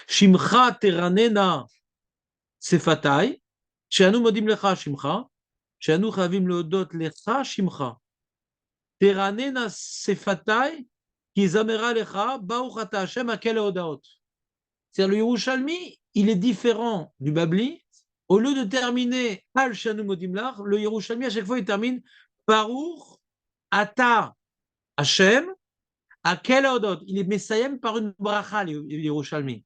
Shimcha Teranena Sefatai, Sheanu Modim Lecha Shimcha, Sheanu Chayavim Leodot Lecha Shimcha. Teranena Sefatai, Kizamera Lecha, Baruch Ata Hashem Akel Odaot. C'est-à-dire le Yerushalmi, il est différent du Babli. Au lieu de terminer Al Shanu Modimlar, le Yerushalmi à chaque fois il termine Baruch Ata Hashem Akel Odot. Il est Messayem par une bracha, le Yerushalmi.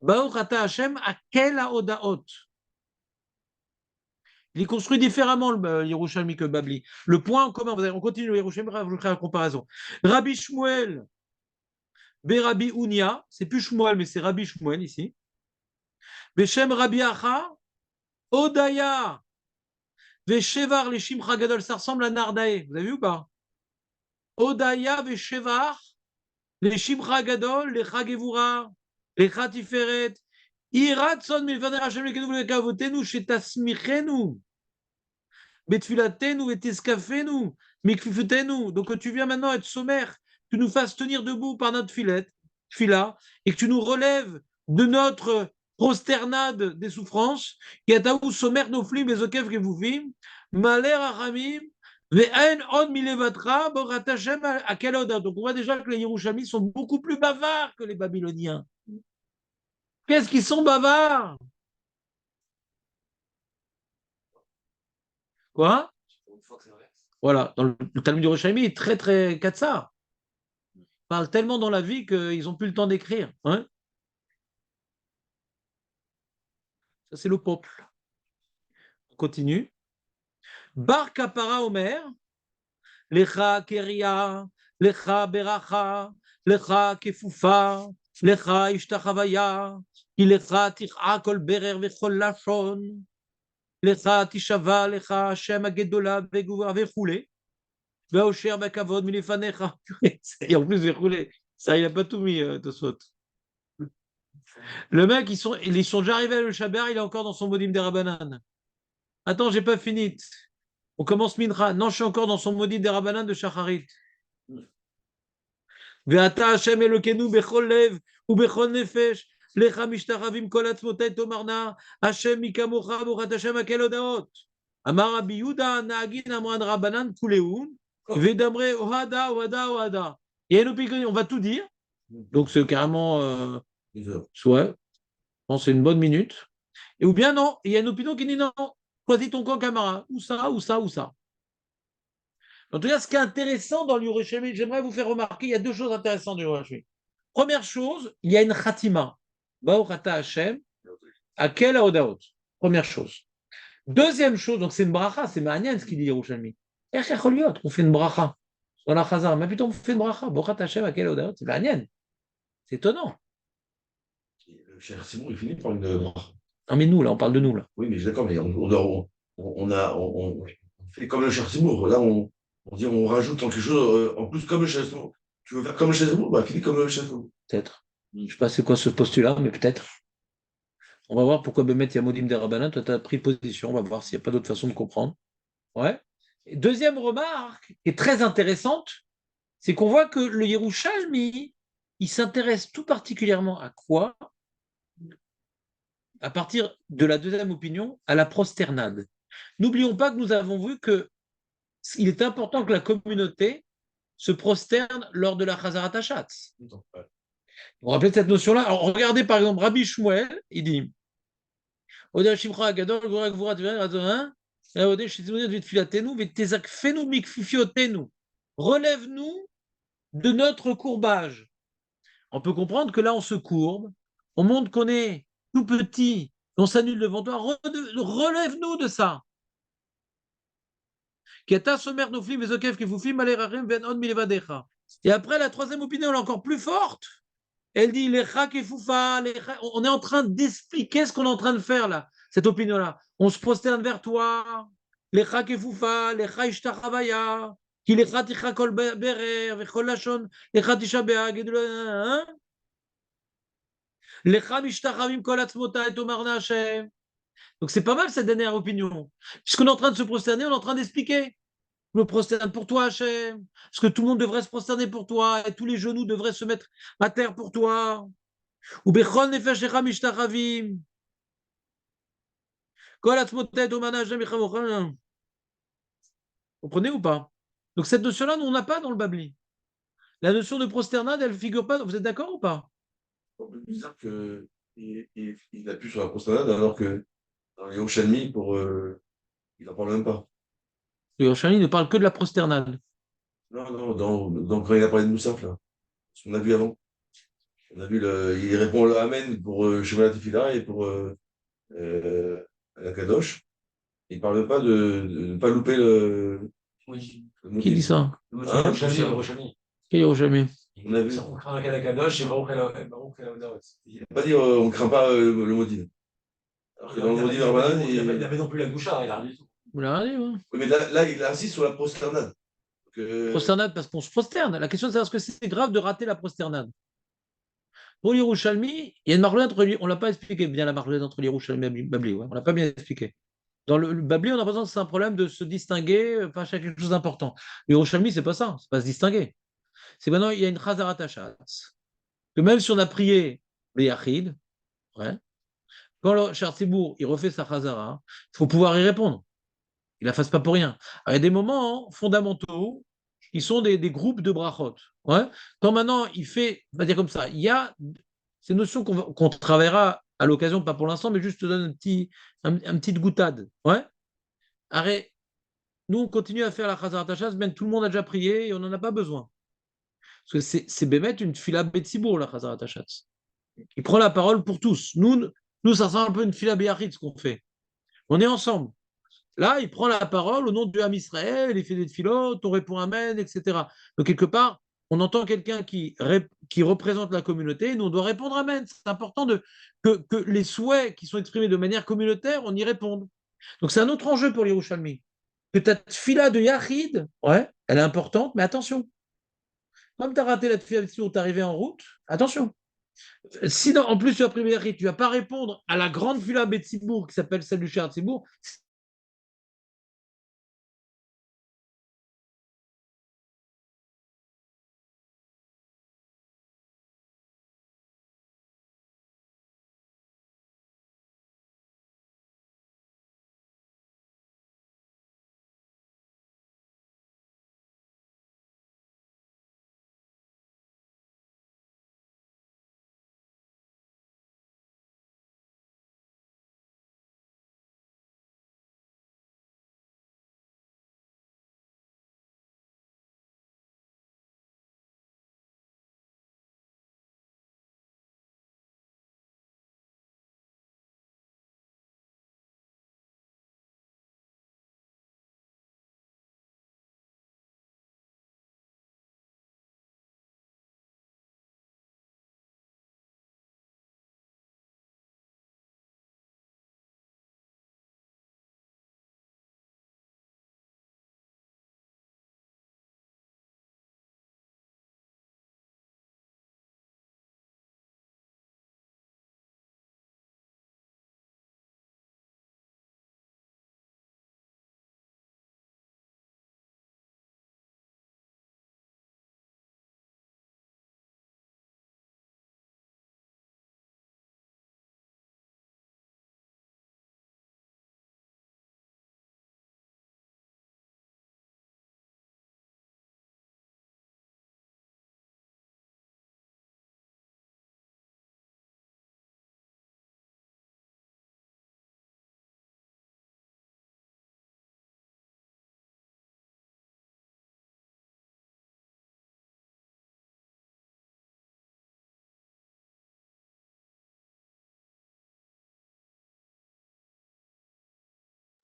Baruch Ata Hashem Akel Odaot. Il est construit différemment le Yerushalmi que le Babli. Le point en commun, on continue le Yerushalmi, je vous ferai la comparaison. Rabbi Shmuel, Rabbi Unia, c'est plus Shmuel, mais c'est Rabbi Shmuel ici. Beshem Rabbi Acha, Odaya, Veshevar, les Shimcha Gadol, ça ressemble à Nardae. Vous avez vu ou pas? Odaya, Veshevar, les Shimcha Gadol, les Chagevura, les Chatiferet, Iratson, Milvaner Hashem, les Kedou, les Kavotenu, Shetasmichenu, Betfilatenu, Eteskafenu, Mikfifutenu. Donc, tu viens maintenant être sommaire, tu nous fasses tenir debout par notre fila, et que tu nous relèves de notre prosternade des souffrances, qui est à vous sommaire nos flim et zokev que vous vim, maler achamim, ve'en on milevatra, borat Hashem à quel oda. Donc on voit déjà que les Yerushalmis sont beaucoup plus bavards que les Babyloniens. Qu'est-ce qu'ils sont bavards? Quoi? Voilà, dans le Talmud Yerushalmi est très très katsar. Ils parlent tellement dans la vie qu'ils n'ont plus le temps d'écrire. Hein? Ça, c'est le peuple. On continue. Bar Kapara Omer, Lecha Keria, Lecha Beracha, Lecha Kefufa, Lecha Ishtachavaya, Lecha Ticha Kol Berer Vechol Lachon, Lecha Tishava, Lecha Hashem Agedola, Vegouva Vechoulé, Veosher Bakavod, Milefanecha. Et en plus, Vechoulé. Ça, il n'a pas tout mis, Tosfot. Le mec, ils sont déjà arrivés à le Shabbat, il est encore dans son modim des Rabbanan. Attends, j'ai pas fini. On commence Mincha. Non, je suis encore dans son modim des Rabbanan de Shacharit. Ve'ata Hashem Elokenu bechol lev ou bechol nefesh lecha mishtachavim kol atzmotai tomarna Hashem mikamocha buchat Hashem akel odaot. Amar Rabbi Yehuda nagin amran Rabbanan kuleun ve'damre ohada ohada ohada. Et on va tout dire. Donc c'est carrément soit, je pense que c'est une bonne minute. Et ou bien non, il y a une opinion qui dit non, choisis ton camp camarade, ou ça, ou ça, ou ça. En tout cas, ce qui est intéressant dans l'Yerushalmi, j'aimerais vous faire remarquer, il y a deux choses intéressantes dans l'Yerushalmi. Première chose, il y a une khatima. Baruch ata Hashem, akel haodaot. Première chose. Deuxième chose, donc c'est une bracha, c'est Ma'anian ce qu'il dit Yerushalmi. On fait une bracha dans la Chazar. Mais plutôt on fait une bracha. Baruch ata Hashem, akel haodaot. C'est Ma'anian. C'est étonnant. Le cher Simon, il finit par une. Non, mais nous, là, on parle de nous, là. Oui, mais je suis d'accord, mais on fait comme le cher Simon. Là, on dit, on rajoute quelque chose en plus comme le cher Simon. Tu veux faire comme le cher Simon? Bah, finis comme le cher Simon. Peut-être. Je ne sais pas c'est quoi ce postulat, mais peut-être. On va voir pourquoi Bémet Yamodim de Rabbanan, toi, tu as pris position. On va voir s'il n'y a pas d'autre façon de comprendre. Ouais. Et deuxième remarque, qui est très intéressante, c'est qu'on voit que le Yerushalmi, il s'intéresse tout particulièrement à quoi? À partir de la deuxième opinion, à la prosternade. N'oublions pas que nous avons vu que il est important que la communauté se prosterne lors de la Chazarat Hashatz. On rappelle cette notion-là. Alors, regardez par exemple Rabbi Shmuel, il dit relève-nous de notre courbage. On peut comprendre que là, on se courbe, on montre qu'on est tout petit, on s'annule devant toi, relève-nous de ça. Et après, la troisième opinion, elle est encore plus forte. Elle dit, on est en train d'expliquer ce qu'on est en train de faire là, cette opinion-là. On se prosterne vers toi, lecha kefufa, lecha ishtachavaya, ki lecha ticha kol berer, vechol lashon, lecha tisha be'ag, lecha mishtachavim kol atzmota et omarna Hashem. Donc c'est pas mal cette dernière opinion. Puisqu'on est en train de se prosterner, on est en train d'expliquer. Je me prosterne pour toi, Hachem. Parce que tout le monde devrait se prosterner pour toi et tous les genoux devraient se mettre à terre pour toi. Ou bechol nefeshecha mishtachavim. Kol atzmotet omana Hashem yichamocha. Comprenez ou pas? Donc cette notion-là, nous, on n'a pas dans le Babli. La notion de prosternade, elle ne figure pas. Vous êtes d'accord ou pas? C'est un peu bizarre qu'il appuie sur la prosternade alors que dans les Yerushalmi, il n'en parle même pas. Le Yerushalmi ne parle que de la prosternade. Non, non, quand il a parlé de Moussaf, là, ce qu'on a vu avant. On a vu, il répond le Amen pour Shema Tefila et pour la Kadosh. Il ne parle pas de ne pas louper Oui. le Qui dit motif. ça? Hein? Qui est Yerushalmi? On a vu. On craint la Kadosh et Baruch El Haodaot. Il n'a pas dit on ne craint pas le motif. Alors que dans le motif Rabbanan, Il avait non plus la Goucha, il a rien du tout. Vous l'avez dit, ouais. Oui, mais là, il insiste sur la prosternade. Prosternade parce qu'on se prosterne. La question, c'est est-ce que c'est grave de rater la prosternade? Pour l'Yerushalmi, il y a une marloquette entre on ne l'a pas expliqué bien la marloquette entre l'Yerushalmi et le Babli. Ouais. On ne l'a pas bien expliqué. Dans le Babli, on a l'impression que c'est un problème de se distinguer face à quelque chose d'important. L'Yerushalmi, c'est pas ça. C'est pas se distinguer. C'est maintenant, il y a une Chazarat Hashatz. Que même si on a prié les Yachid, ouais, quand le Cher Tzibour, il refait sa Chazara, il faut pouvoir y répondre. Il la fasse pas pour rien. Alors, il y a des moments fondamentaux qui sont des groupes de brachot. Ouais. Quand maintenant il fait, on va dire comme ça, il y a ces notions qu'on travaillera à l'occasion, pas pour l'instant, mais juste te donne un petite goutade. Ouais. Arrête. Nous, on continue à faire la Chazarat Hashaz, même tout le monde a déjà prié et on n'en a pas besoin. Parce que c'est Bémet une fila Betsibour, la Chazarat Hashaz. Il prend la parole pour tous. Nous, ça sent un peu une fila Béachit, ce qu'on fait. On est ensemble. Là, il prend la parole au nom du Ham Israël, il fait des filotes, on répond Amen, etc. Donc, quelque part, on entend quelqu'un qui représente la communauté, nous, on doit répondre Amen. C'est important que les souhaits qui sont exprimés de manière communautaire, on y réponde. Donc, c'est un autre enjeu pour les Yerushalmi. Que ta fila de Yachid, ouais, elle est importante, mais attention. Comme tu as raté la fila où tu es arrivé en route, attention. Si en plus tu as pris Yachid, tu ne vas pas répondre à la grande fila Betsibourg qui s'appelle celle du Cher Tzibourg,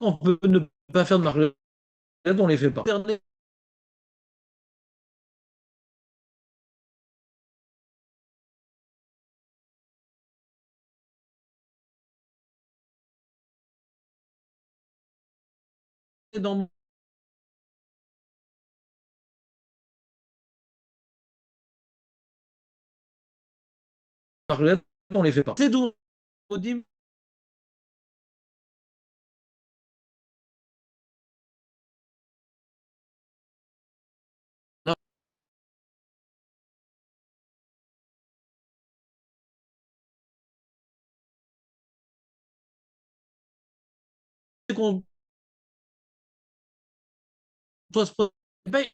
on peut ne pas faire de marmelade, on les fait pas. Dans marmelade, on les fait pas. C'est tout. On dit, non, c'est qu'on doit se préparer.